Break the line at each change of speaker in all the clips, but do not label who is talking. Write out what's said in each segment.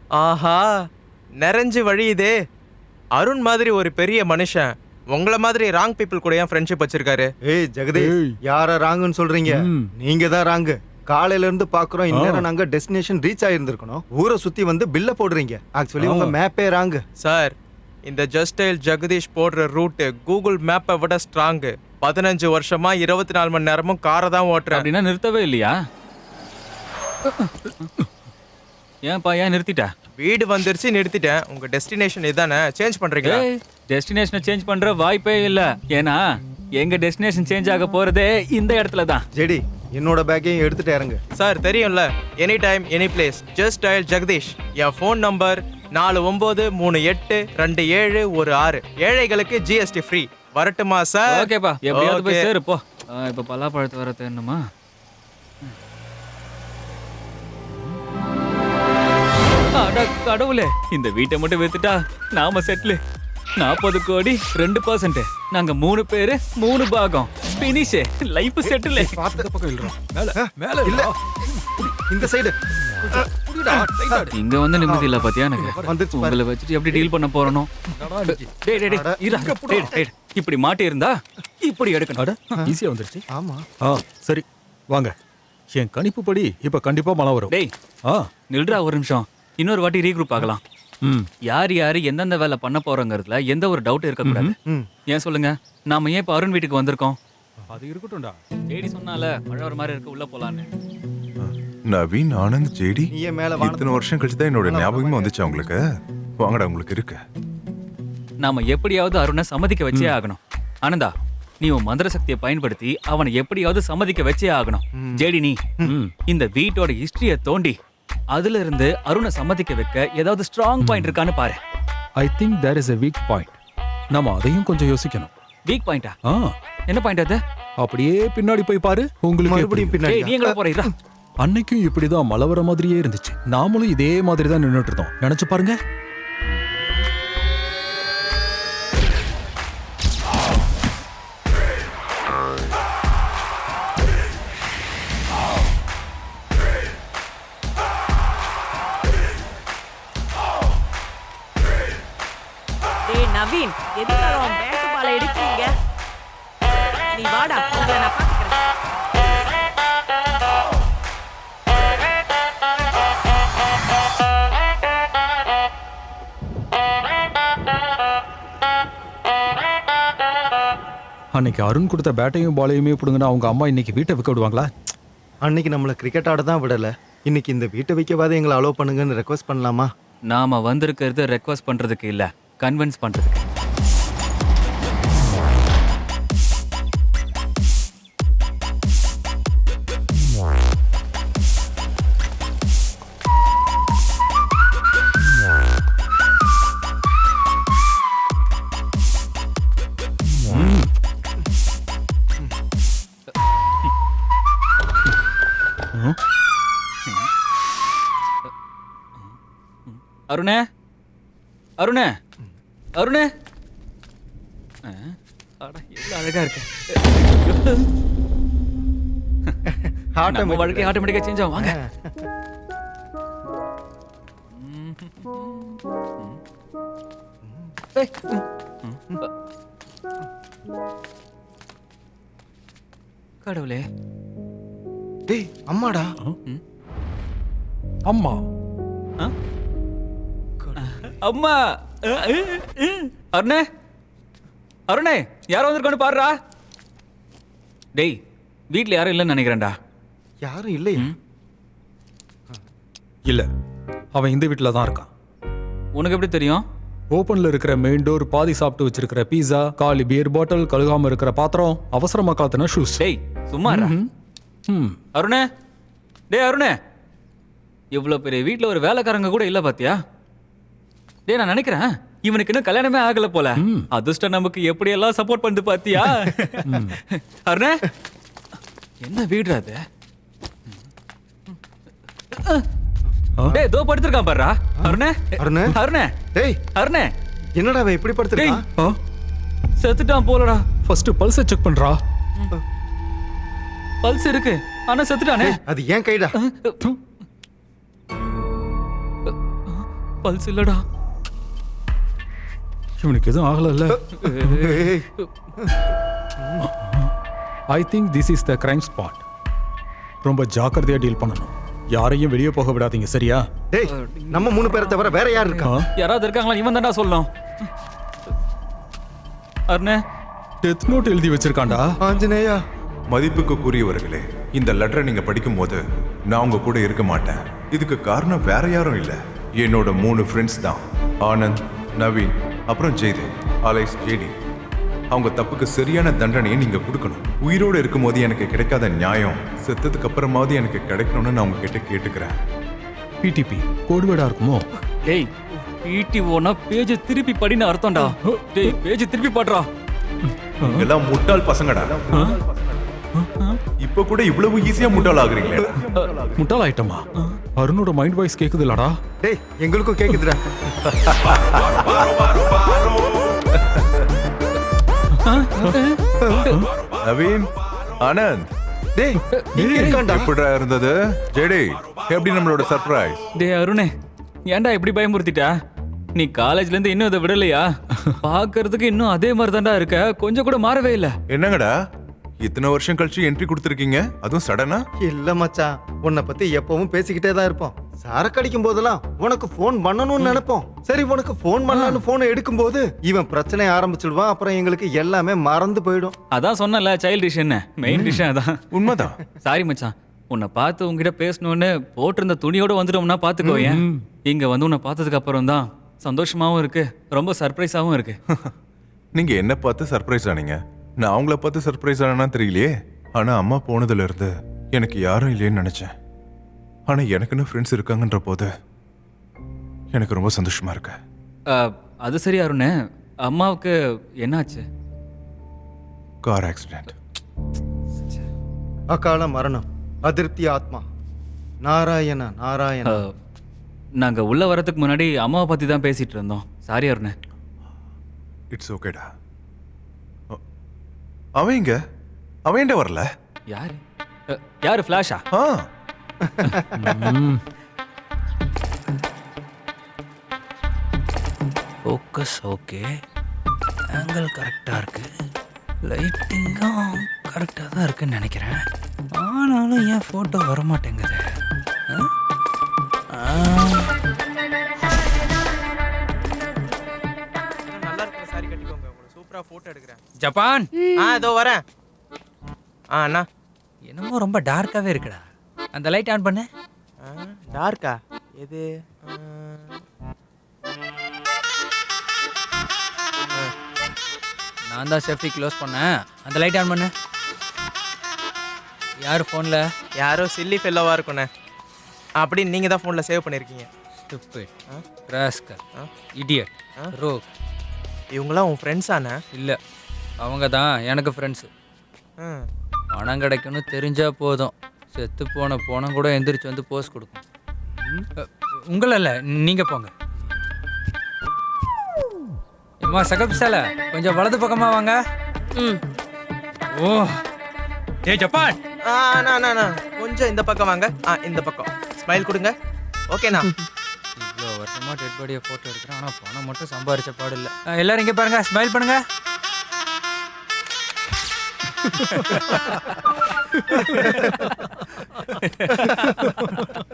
ஆஹா, நிறைஞ்சு வழியுதே. அருண் மாதிரி ஒரு பெரிய மனுஷன் உங்களை மாதிரி ராங் பீப்புள் கூட ஏன் ஃப்ரெண்ட்ஷிப் வச்சிருக்காரு?
ஏய் ஜெகதீஷ், யார ராங்குன்னு சொல்றீங்க? நீங்க தான் ராங்கு. காலையில இருந்து பாக்குறோம், இந்நேரம் நாங்க டெஸ்டினேஷன் ரீச் ஆயிருந்திருக்கணும். ஊரை சுத்தி வந்து பில்ல போடுறீங்க. ஆக்சுவலி உங்க மேப்பே ராங்கு.
சார், இந்த ஜஸ்டைல் ஜெகதீஷ் போடுற ரூட் கூகுள் மேப்பை விட ஸ்ட்ராங்கு. 15 வருஷமா 24 மணி நேரமும் காரை தான் ஓட்டுறேன்.
அப்படின்னா நிறுத்தவே இல்லையா? ஏன்பா ஏன் நிறுத்திட்ட?
வீடு வந்துருச்சு, நிறுத்திட்டேன். உங்க டெஸ்டினேஷன் இதானே, சேஞ்ச் பண்றீங்களா?
டெஸ்டினேஷனை சேஞ்ச் பண்ற வாய்ப்பே இல்ல. ஏன்னா எங்க டெஸ்டினேஷன் சேஞ்ச் ஆக போறதே இந்த இடத்துல தான்.
ஜெடி, என்னோட பேக்கையும் எடுத்துட்டு இறங்கு.
சார் தெரியும்ல, any time any place just dial Jagadish. என் ஃபோன் நம்பர் 49382716. ஏழைகளுக்கு ஜிஎஸ்டி ஃப்ரீ. வரட்டுமா சார்?
ஓகேப்பா, எப்படியாவது போய் சேரு போ. இப்ப பலாப்பழத்து வர தேணுமா? அட கடவுளே, இந்த வீட்டை மட்டும் வித்துட்டா நாம செட்டில். 40 கோடி 2%. நாங்க 3 பேரு 3 பாகம். பினிஷ். Life settle.
மேல இல்ல, இந்த சைடு.
இங்க வந்து நிம்மதி இல்ல பாத்தியா எனக்கு. உங்களை வச்சுட்டு எப்படி டீல் பண்ண போறனோ. இப்படி மாட்டி இருந்தா இப்படி எடுக்கணும்.
ஈஸியா வந்துருச்சு.
ஆமா.
சரி வாங்க. என் கணிப்பு படி இப்ப கண்டிப்பா மழை வரும்.
டேய் நில்றா ஒரு நிமிஷம். இன்னொரு வாட்டி ரீக்ரூப் ஆகலாம். யார் யாரு எந்தெந்த வேலை பண்ண போறோங்கிறதுல எந்த ஒரு டவுட் இருக்கக்கூடாது. ஏன் சொல்லுங்க, நாம ஏன் இப்ப அருண் வீட்டுக்கு வந்திருக்கோம்?
அது இருக்கட்டும்டா.
ஜேடி சொன்னால மழை வர மாதிரி இருக்கு, உள்ள போலான்னு.
நவீன், ஆனந்த், ஜேடி,
நீயே மேல
இத்தனை வருஷம் கழிச்சு தான் என்னோட ஞாபகமே வந்துச்சு உங்களுக்கு. வாங்கடா, உங்களுக்கு இருக்கு.
நாம எப்படியாவது அருணை சம்மதிக்க வச்சே ஆகணும். ஆனந்தா, நீ உன் மந்திர சக்தியை பயன்படுத்தி அவனை எப்படியாவது சம்மதிக்க வச்சே ஆகணும். ஜேடி, நீ இந்த வீட்டோட ஹிஸ்டரிய தோண்டி அதுல இருந்து அருணை சம்மதிக்க வைக்க ஏதாவது ஸ்ட்ராங் பாயிண்ட் இருக்கான்னு பாரு.
I think there is a weak point. நாம அதையும் கொஞ்சம் யோசிக்கணும்.
வீக் பாயிண்டா? என்ன பாயிண்ட் அது?
அப்படியே பின்னாடி போய் பாரு, உங்களுக்கு
மறுபடியும் பின்னாடி.
நீ எங்க போறீரா?
அன்னைக்கும் இப்படிதான் மழை வர மாதிரியே இருந்துச்சு. நாமளும் இதே மாதிரி தான் நின்னுட்டு இருந்தோம். நினைச்சு பாருங்க.
நவீன், எதுக்காக அவன் பேக்கு பாலை எடுக்கிறீங்க? நீ வாடா, உங்களை நான் பாத்துக்கிறேன்.
அன்னைக்கு அருண் கொடுத்த பேட்டையும் பாலையுமே பிடுங்கன்னா அவங்க அம்மா இன்னைக்கு வீட்டை விற்க விடுவாங்களா?
அன்னைக்கு நம்மள கிரிக்கெட் ஆட தான் விடல. இன்னைக்கு இந்த வீட்டை வைக்கவாத எங்களை அலோவ் பண்ணுங்கன்னு ரெக்வஸ்ட் பண்ணலாமா?
நாம வந்திருக்கிறது ரெக்வஸ்ட் பண்றதுக்கு இல்ல, கன்வின்ஸ் பண்றதுக்கு. அருணே, அருணே, அருணே. எவ்வளவு அழகா இருக்கு. நம்ம வாழ்க்கை ஆட்டோமேட்டிக்கா சேஞ்ச் ஆகும். வாங்க. கடவுளே.
டேய், அம்மாடா.
அம்மா
அம்மா. அருணே, அருணே, யாரோ வந்திருக்கான்னு பாருடா. டேய், வீட்ல யாரும் இல்லைன்னு நினைக்கிறேன்டா.
யாரும் இல்லையா?
இல்ல, அவன் இந்த வீட்டுல தான் இருக்கான்.
உனக்கு எப்படி தெரியும்?
ஓப்பன்ல இருக்கிற மெயின் டோர், பாதி சாப்பிட்டு வச்சிருக்கிற பீஸா, காலி பியர் பாட்டில், கழுகாம இருக்கிற பாத்திரம், அவசரமா காத்துன ஷூஸ்.
டேய் சும்மா அருணே. டேய் அருணே, இவ்வளவு பெரிய வீட்டுல ஒரு வேலைக்காரங்க கூட இல்ல பாத்தியா? டேய், நான் நினைக்கிறேன் இவனுக்கு இன்னும் கல்யாணமே ஆகல போல. அதிர்ஷ்டம் நமக்கு எப்படி எல்லாம் சப்போர்ட் பண்ணுது பாத்தியா? அருணே, என்ன வீடு அது? டேய், தோ படுத்திருக்கான் பாருடா. அருணே,
அருணே,
அருணே.
டேய்
அருணே,
என்னடா அவன் இப்படி படுத்துறான்?
செத்துட்டான் போலடா.
ஃபர்ஸ்ட் பல்ஸை செக் பண்றா.
பல்ஸ் இருக்கு, ஆனா செத்துட்டானே.
அது ஏன் கைடா?
பல்ஸ் இல்லடா.
இவனுக்கு எதுவும் ஆகலல்ல?
ஏய்,
I think this is the crime spot. ரொம்ப ஜாக்கிரதையா டீல் பண்ணணும். யாரையும் வெளியே போக விடாதீங்க, சரியா?
டேய், நம்ம 3 பேரை தவிர வேற யார் இருக்கா?
யாராவது இருக்காங்களா? இவன் தான்டா சொல்லணும். அருணே,
டெத் நோட் எழுதி வச்சிருக்கான்டா.
ஆஞ்சநேயா,
மதிப்புக்குரியவர்களே, இந்த லெட்டரை நீங்க படிக்கும் போது நான் உங்க கூட இருக்க மாட்டேன். இதுக்கு காரணம் வேற யாரும் இல்ல, என்னோட 3 ஃப்ரெண்ட்ஸ் தான். ஆனந்த், நவீன், அப்புறம் ஜெய்தேவ் அலைஸ் ஜேடி. அவங்க தப்புக்கு சரியான தண்டனையை நீங்க கொடுக்கணும். உயிரோடு இருக்கும் போது எனக்கு கிடைக்காத நியாயம் செத்ததுக்கு அப்புறமாவது எனக்கு கிடைக்கணும்னு நான் உங்ககிட்ட கேட்டுக்கிறேன்.
பிடிபி கோடுவேடா இருக்குமோ?
டேய், PTOனா பேஜ் திருப்பி படின்னு அர்த்தம்டா. டேய், பேஜ் திருப்பி பாடுறா.
எல்லாம் முட்டாள் பசங்கடா. இப்ப கூட இவ்வளவு ஈஸியா முட்டாள் ஆகுறீங்களே.
முட்டாள் ஆயிட்டமா? அருணோட மைண்ட் வாய்ஸ் கேக்குது இல்லடா?
டேய், எங்களுக்கும் கேக்குதுடா.
நவீன், ஆனந்த்,
டேய், நீங்க இருக்காண்டா.
எப்படிடா இருந்தது? ஜெடி, எப்படி நம்மளோட சர்ப்ரைஸ்?
டேய் அருணே, ஏன்டா இப்படி பயமுறுத்திட்ட? நீ காலேஜ்ல இருந்து இன்னும் அதை விடலையா? பாக்குறதுக்கு இன்னும் அதே மாதிரி தான்டா இருக்க, கொஞ்சம் கூட மாறவே இல்ல.
என்னங்கடா இத்தனை வருஷம் கழிச்சு என்ட்ரி கொடுத்துருக்கீங்க, அதுவும் சடனா?
இல்ல மச்சான், உன்னை பத்தி எப்பவும் பேசிக்கிட்டே தான் இருப்போம். சரக்கு அடிக்கும் போதெல்லாம் உனக்கு போன் பண்ணணும்னு நினைப்போம். சரி, உனக்கு போன் பண்ணலான்னு போனை எடுக்கும் போது இவன் பிரச்சனை ஆரம்பிச்சிடுவான். அப்புறம் எங்களுக்கு எல்லாமே மறந்து போயிடும்.
அதான் சொன்னல, சைல்ட் டிஷ் என்ன மெயின் டிஷ் அதான்.
உண்மைதான்.
சாரி மச்சான், உன்னை பார்த்து உங்ககிட்ட பேசணும்னு போட்டிருந்த துணியோட வந்துட்டோம்னா பாத்துக்கோ. ஏன் இங்க வந்து உன்னை பார்த்ததுக்கு அப்புறம் தான் சந்தோஷமாவும் இருக்கு, ரொம்ப சர்ப்ரைஸாவும் இருக்கு.
நீங்க என்ன பார்த்து சர்ப்ரைஸ் ஆனீங்க? நான் அவங்கள பார்த்து சர்ப்ரைஸ் ஆனா தெரியலையே. ஆனா அம்மா போனதுல இருந்து எனக்கு யாரும் இல்லையேன்னு நினைச்சேன். ஆனா எனக்குன்னு ஃப்ரெண்ட்ஸ் இருக்காங்கன்ற போது எனக்கு ரொம்ப சந்தோஷமா இருக்கு.
அது சரி அருணே, அம்மாவுக்கு என்னாச்சு?
Car accident.
அகால மரணம், அதிருப்தி ஆத்மா. நாராயண நாராயண.
நாங்க உள்ள வரதுக்கு முன்னாடி அம்மாவை பத்தி தான் பேசிட்டு இருந்தோம். சாரி அருணே.
இட்ஸ் ஓகேடா. அவன் எங்க? அவன் ஏன்டா வரல?
யாரு யாரு? ஃபிளாஷா?
ஆ,
ஃபோக்கஸ் ஓகே, ஆங்கிள் கரெக்டாக இருக்கு, லைட்டிங்கும் கரெக்டாக தான் இருக்குன்னு நினைக்கிறேன். ஆனாலும் ஏன் ஃபோட்டோ வரமாட்டேங்குது?
நல்லா இருக்கிற சாரி கட்டிக்கோங்க, உங்களுக்கு சூப்பரா போட்டோ எடுக்கிறேன்.
ஜப்பான்
இதோ வரேன். அண்ணா,
என்னமோ ரொம்ப டார்க்காகவே இருக்குடா. அந்த லைட் ஆன் பண்ணு.
டார்க்கா எது?
நான் தான் சேஃப்டி க்ளோஸ் பண்ணேன். அந்த லைட் ஆன் பண்ணு. யார் ஃபோனில்?
யாரோ சில்லி ஃபெல்லோவா இருக்குண்ணே. அப்படின்னு நீங்க தான் ஃபோன்ல சேவ் பண்ணிருக்கீங்க.
Stupid, rascal, idiot, rogue.
இவங்களாம் உன் ஃப்ரெண்ட்ஸாண்ணே?
இல்லை, அவங்க தான் எனக்கு ஃப்ரெண்ட்ஸு. பணம் கிடைக்கும்னு தெரிஞ்சா போதும், செத்து போன போனம் கூட எந்திரிச்சு வந்து போஸ்ட் கொடுக்கும். உங்களை இல்லை, நீங்கள் போங்க. அம்மா சகப்சால கொஞ்சம் வலது பக்கமாக வாங்க. ஓ ஏ ஜப்பான்,
அண்ணா கொஞ்சம் இந்த பக்கம் வாங்க. இந்த பக்கம் ஸ்மைல் கொடுங்க. ஓகேண்ணா.
இவ்வளோ வருஷமாக டெட் பாடியை ஃபோட்டோ எடுக்கிறேன், ஆனால் பணம் மட்டும் சம்பாரிச்ச பாடு இல்லை. எல்லாரும் இங்கே பாருங்க, ஸ்மைல் பண்ணுங்க.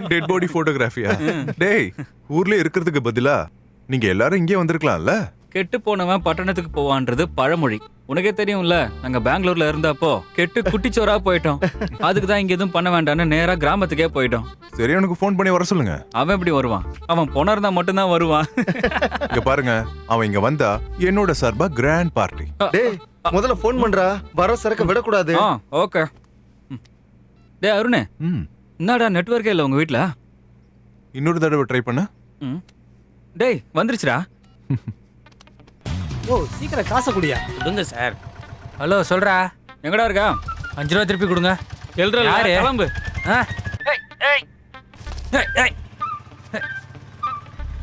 டெட் பாடி போட்டோகிராஃபியா? டேய், ஊர்ல இருக்கிறதுக்கு பதிலா நீங்க எல்லாரும் இங்கே வந்திருக்கலாம்ல?
கெட்டு போனவன் பட்டணத்துக்கு போவான்றது பழமொழி. உனக்கே தெரியும்ல, நாங்க பெங்களூர்ல இருந்தப்போ கெட்டு குட்டிச்சோரா போயிட்டோம். அதுக்கு தான் இங்க எதுவும் பண்ண வேண்டாம்னு நேரா கிராமத்துக்கே போயிட்டோம்.
சரி, அவனுக்கு ஃபோன் பண்ணி வர சொல்லுங்க.
அவன் எப்படி வருவான்? அவன் பொணா இருந்தா மட்டும்தான் வருவான்.
இங்க பாருங்க, அவன் இங்க வந்தா என்னோட சார்பா கிராண்ட் பார்ட்டி.
டேய், முதல்ல ஃபோன் பண்றா. வர சரக்கு விடக்கூடாது.
ஓகே. டேய் அருணே,
ம்,
என்னடா நெட்வொர்க்கே இல்லை உங்க வீட்ல?
இன்னொரு தடவை ட்ரை பண்ணு.
டேய் வந்துருச்சுடா.
ஓ, சீக்கிரம் காசை குடியா.
கொடுங்க சார். ஹலோ சொல்கிறா.
எங்கடா இருக்கா?
5 ரூபா திருப்பி கொடுங்க.
எழுதுற
யாரு?
கிளம்பு.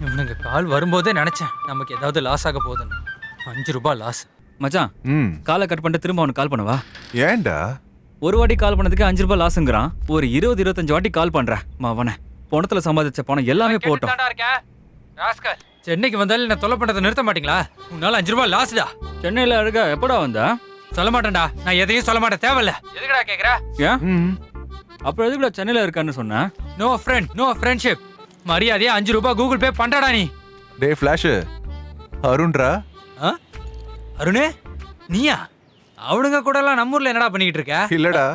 இவனுங்க கால் வரும்போதே நினச்சேன் நமக்கு ஏதாவது லாஸ் ஆக போகுதுன்னு. 5 ரூபாய் லாஸ்.
மச்சான்,
ம்,
காலை கட் பண்ணிட்டு திரும்ப அவனுக்கு கால் பண்ணவா?
ஏன்டா?
ஒரு வாட்டி கால் பண்ணதுக்கு 5 ரூபாய் லாஸ்ங்கிறான். ஒரு 20-25 வாட்டி கால் பண்றேன். அவனை பணத்துல சம்பாதிச்ச பணம் எல்லாமே போட்டோம்.
ராஸ்கல் சென்னைக்கு வந்தாலும் என்ன தொலை பண்றதை நிறுத்த மாட்டீங்களா? உன்னால 5 ரூபாய் லாஸ்டா.
சென்னையில் அழகா எப்படா வந்தா?
சொல்ல மாட்டேன்டா, நான் எதையும் சொல்ல மாட்டேன், தேவையில்ல. எதுக்குடா கேக்குற?
ஏன் அப்புறம் எதுக்குடா சென்னையில் இருக்கான்னு சொன்ன?
No friend, no friendship. மரியாதையா 5 ரூபாய் கூகுள் பே பண்றடா நீ.
டே ஃபிளாஷ், அருண்ரா.
ஆ? அருணே நீயா? அவனுங்க கூட எல்லாம் நம்ம ஊர்ல என்னடா பண்ணிக்கிட்டு இருக்க?
இல்லடா,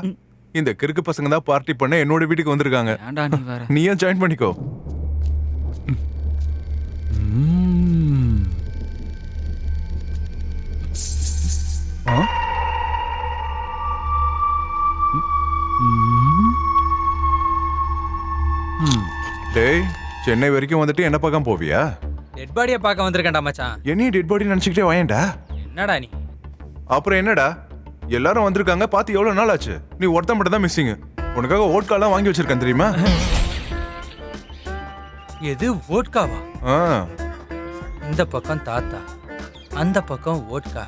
இந்த கிறுக்கு பசங்க தான் பார்ட்டி பண்ண என்னோட வீட்டுக்கு வந்திருக்காங்க.
ஏன்டா நீ வேற?
நீயும் ஜாயின் பண்ணிக்கோ. டேய், சென்னை வரைக்கும் வந்துட்டு என்ன பார்க்காம போவியா?
டெட் பாடியை பார்க்க வந்திருக்கேன்டா மச்சான்.
என்னையும் டெட் பாடி நினைச்சுக்கிட்டே வாயேன்டா.
என்னடா நீ?
அப்புறம் என்னடா, எல்லாரும் வந்திருக்காங்க, பார்த்து எவ்வளவு நாள் ஆச்சு? நீ ஒருத்தன் மட்டும் தான் மிஸ்ஸிங். உனக்காக ஓட்காலாம் வாங்கி வச்சிருக்கேன் தெரியுமா?
எது வோட்காவா?
ஆ,
இந்த பக்கம் தாத்தா, அந்த பக்கம் வோட்கா.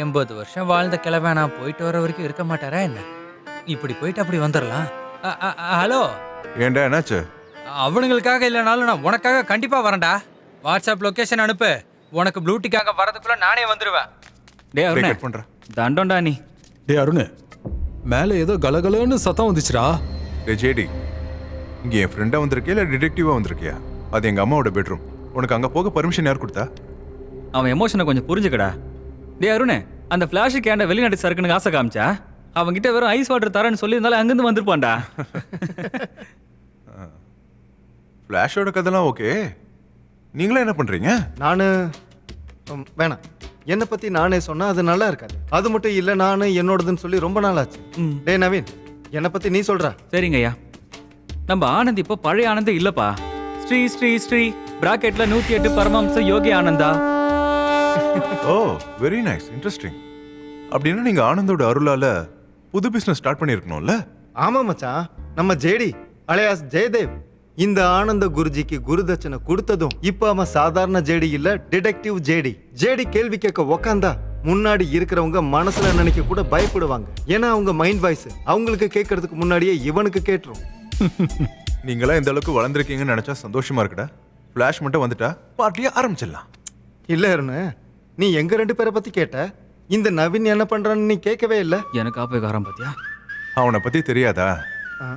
80 வருஷம் வாழ்ந்த கிழமை நான் போயிட்டு வர வரைக்கும் இருக்க மாட்டாரா என்ன? இப்படி போயிட்டு அப்படி வந்துடலாம். ஹலோ,
ஏன்டா என்னாச்சு?
அவனுங்களுக்காக இல்லைனாலும் நான் உனக்காக கண்டிப்பா வரேன்டா. வாட்ஸ்அப் லொகேஷன் அனுப்பு. உனக்கு ப்ளூட்டிக்காக வரதுக்குள்ள நானே வந்துடுவேன்.
டேய் அருணே,
கட் பண்றேன்.
தண்டோண்டா நீ.
டே அருண், மேலே ஏதோ கலகலன்னு சத்தம் வந்துச்சுடா.
டேய் ஜேடி, இங்க என் ஃப்ரெண்டா வந்திருக்கியா இல்ல டிடெக்டிவா வந்திருக்கியா? அது எங்க அம்மாவோட பெட்ரூம். உனக்கு அங்க போக பர்மிஷன் யார் கொடுத்தா?
அவன் எமோஷனை கொஞ்சம் புரிஞ்சுக்கடா. டேய் அருணே, அந்த ஃபிளாஷுக்கு ஏன்டா வெளிநாட்டு சரக்குன்னு ஆசை காமிச்சா? அவன்கிட்ட வெறும் ஐஸ் வாட்டர் தரேன்னு சொல்லியிருந்தாலும் அங்கிருந்து வந்திருப்பான்டா.
ஃபிளாஷோட கதெல்லாம் ஓகே. நீங்களே என்ன பண்றீங்க?
நானு வேணாம், என்னை பத்தி நானே சொன்னா அது நல்லா இருக்காது. அது மட்டும் இல்ல, நானு என்னோடதுன்னு சொல்லி ரொம்ப நாள் ஆச்சு. டேய் நவீன், என்னை பத்தி நீ சொல்ற.
சரிங்க ஐயா. நம்ம ஆனந்த் இப்போ பழைய ஆனந்த் இல்லப்பா. ஸ்ரீ ஸ்ரீ ஸ்ரீ பிராக்கெட்ல 108 பரமஹம்ச யோகி ஆனந்தா.
ஓ, வெரி நைஸ், இன்ட்ரெஸ்டிங். அப்படின்னா நீங்க ஆனந்தோட அருளால புது பிசினஸ் ஸ்டார்ட் பண்ணிருக்கணும்ல?
ஆமா மச்சான், நம்ம ஜேடி அலையாஸ் ஜெயதேவ் இந்த ஆனந்த குருஜிக்கு குருதட்சணை கொடுத்ததும் இப்ப அவன் சாதாரண ஜேடி இல்ல, டிடெக்டிவ் ஜேடி. ஜேடி கேள்வி கேட்க உக்காந்தா முன்னாடி இருக்கிறவங்க மனசுல நினைக்க கூட பயப்படுவாங்க. ஏன்னா அவங்க மைண்ட் வாய்ஸ் அவங்களுக்கு கேட்கறதுக்கு முன்னாடியே இவனுக்கு கேட்டுரும்.
நீங்களாம் இந்த அளவுக்கு வளர்ந்துருக்கீங்கன்னு நினைச்சா சந்தோஷமா இருக்குடா. ஃபிளாஷ் மட்டும் வந்துட்டா பார்ட்டியை ஆரம்பிச்சிடலாம்.
இல்ல அருண், நீ எங்க 2 பேரை பத்தி கேட்ட, இந்த நவீன் என்ன பண்றான்னு நீ கேட்கவே இல்ல.
எனக்கு ஆப்பேகாரம் பாத்தியா?
அவனை பத்தி தெரியாதா?
ஆ.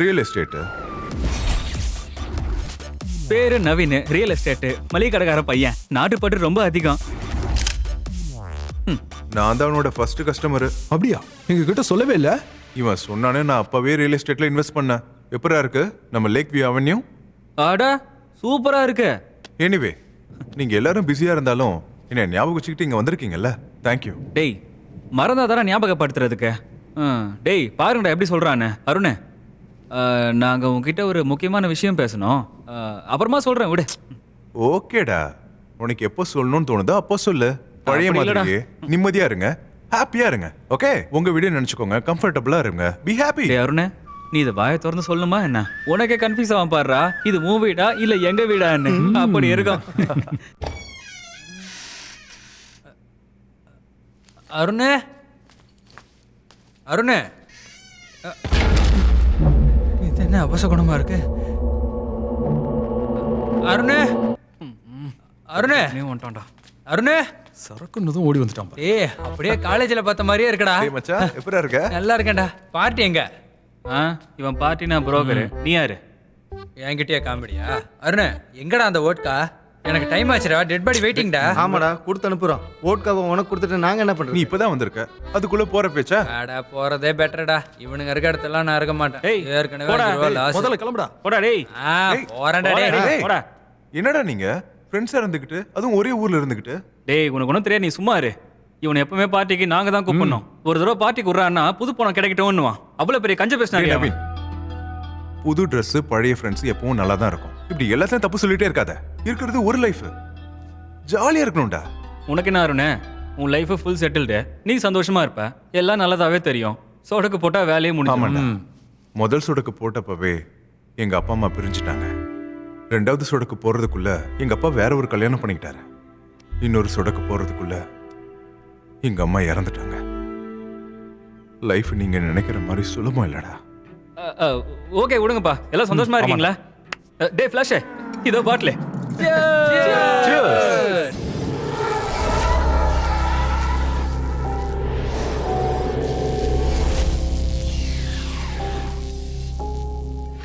Real estate.
பேரு நவீன், ரியல் எஸ்டேட், மளிகை கடைக்கார பையன். நாட்டுப்பட்டு ரொம்ப அதிகம்.
நான் தான் அவனோட ஃபர்ஸ்ட் கஸ்டமர்.
அப்படியா? எங்க கிட்ட சொல்லவே இல்லை.
இவன் சொன்னானே, நான் அப்பவே ரியல் எஸ்டேட்ல இன்வெஸ்ட் பண்ணேன். எப்பரா இருக்கு நம்ம லேக் வியூ அவென்யூ?
ஆடா சூப்பரா இருக்கு.
எனிவே, நீங்க எல்லாரும் பிஸியா இருந்தாலும் என்ன ஞாபகம் வச்சுக்கிட்டு இங்க வந்திருக்கீங்கல்ல, தேங்க்யூ.
டேய் மறந்தாதானே ஞாபகப்படுத்துறதுக்கு. டேய் பாருங்கடா எப்படி சொல்றான்னு. அருண், நாங்க உங்ககிட்ட ஒரு முக்கியமான விஷயம் பேசணும். அப்புறமா சொல்றேன் விடு.
ஓகேடா, உனக்கு எப்போ சொல்லணும்னு தோணுதோ அப்போ சொல்லு. பழைய
அப்படி இல்லடா.
மாதிரியே நிம்மதியா இருங்க, ஹாப்பியா இருங்க. ஓகே, உங்க வீடு நினைச்சுக்கோங்க, கம்ஃபர்டபுளா இருங்க, பி ஹாப்பி.
டேய் அருண், நீ இதை வாயை திறந்து சொல்லணுமா என்ன? உனக்கே கன்ஃபியூஸ் ஆகும் பாடுறா. இது உன் வீடா இல்ல எங்க வீடான்னு. அப்படி இருக்கும்.
அருண், அருண், இது என்ன அபசகுணமா இருக்கு? அருண், அருண்,
நீ வந்துட்டான்டா.
அருண்.
சரக்குன்னதும் ஓடி வந்துட்டான் பாரு.
ஏய், அப்படியே காலேஜ்ல பார்த்த மாதிரியே இருக்கடா.
டேய் மச்சான், எப்பரா இருக்க?
நல்லா இருக்கேன்டா. பார்ட்டி எங்க?
இவன் பார்ட்டி, நான் புரோக்கரு. நீ யாரு?
என்கிட்டயே காமெடியா? அருண், எங்கடா அந்த ஓட்கா? எனக்கு டைம் ஆச்சுடா, டெட் பாடி வெயிட்டிங்டா.
ஆமாடா, கொடுத்து அனுப்புறோம். ஓட்காவை உனக்கு கொடுத்துட்டு நாங்க என்ன
நீ
பண்றது?
இப்பதான் வந்திருக்க, அதுக்குள்ள போற பேச்சா?
அடா போறதே பெட்டர்டா. இவனுங்க இருக்க இடத்தெல்லாம் நான் இருக்க மாட்டேன்.
ஏய்,
ஏற்கனவே
போடா,
5 ரூபா
டேய்,
loss.
முதல்ல கிளம்புடா.
போடா டேய்.
போறேன்டா டேய்.
போடா,
டேய்,
போடா.
என்னடா நீங்க ஃப்ரெண்ட்ஸா இருந்துகிட்டு, அதுவும் ஒரே ஊர்ல இருந்துகிட்டு?
டேய் உனக்கு ஒன்றும் தெரியாது, நீ சும்மா இரு. இவனை எப்பவுமே பார்ட்டிக்கு நாங்க தான் கூப்பிடணும். ஒரு தடவை பார்ட்டிக்கு விட்றான்னா புது பணம் கிடைக்கட்டும்னுவான். அவ்வளவு பெரிய கஞ்ச
டேய்
பேசினாங்க.
நவீன், புது Dress, பழைய ஃப்ரெண்ட்ஸ் எப்பவும் நல்லா தான் இருக்கும். இப்படி எல்லாத்தையும் தப்பு சொல்லிட்டே இருக்காத. இருக்கிறது ஒரு லைஃப், ஜாலியா இருக்கணும்டா.
உனக்கு என்ன அருண், உன் லைஃப் ஃபுல் செட்டில்டு. நீ சந்தோஷமா இருப்ப, எல்லாம் நல்லதாவே தெரியும். சொடக்கு போட்டா வேலையே
ஆமாண்டா,
முடியும்.
முதல் சொடக்கு போட்டப்பவே எங்க அப்பா அம்மா பிரிஞ்சுட்டாங்க. 2வது சொடக்கு போறதுக்குள்ள எங்க அப்பா வேற ஒரு கல்யாணம் பண்ணிக்கிட்டாரு. இன்னொரு சொடக்கு போறதுக்குள்ள எங்க அம்மா இறந்துட்டாங்க. லைஃப் நீங்க நினைக்கிற மாதிரி சுலபம் இல்லடா.
ஓகே விடுங்கப்பா, எல்லாம் சந்தோஷமா இருக்கீங்களா? டேய் ஃபிளாஷ், இதோ பாட்டில். Cheers.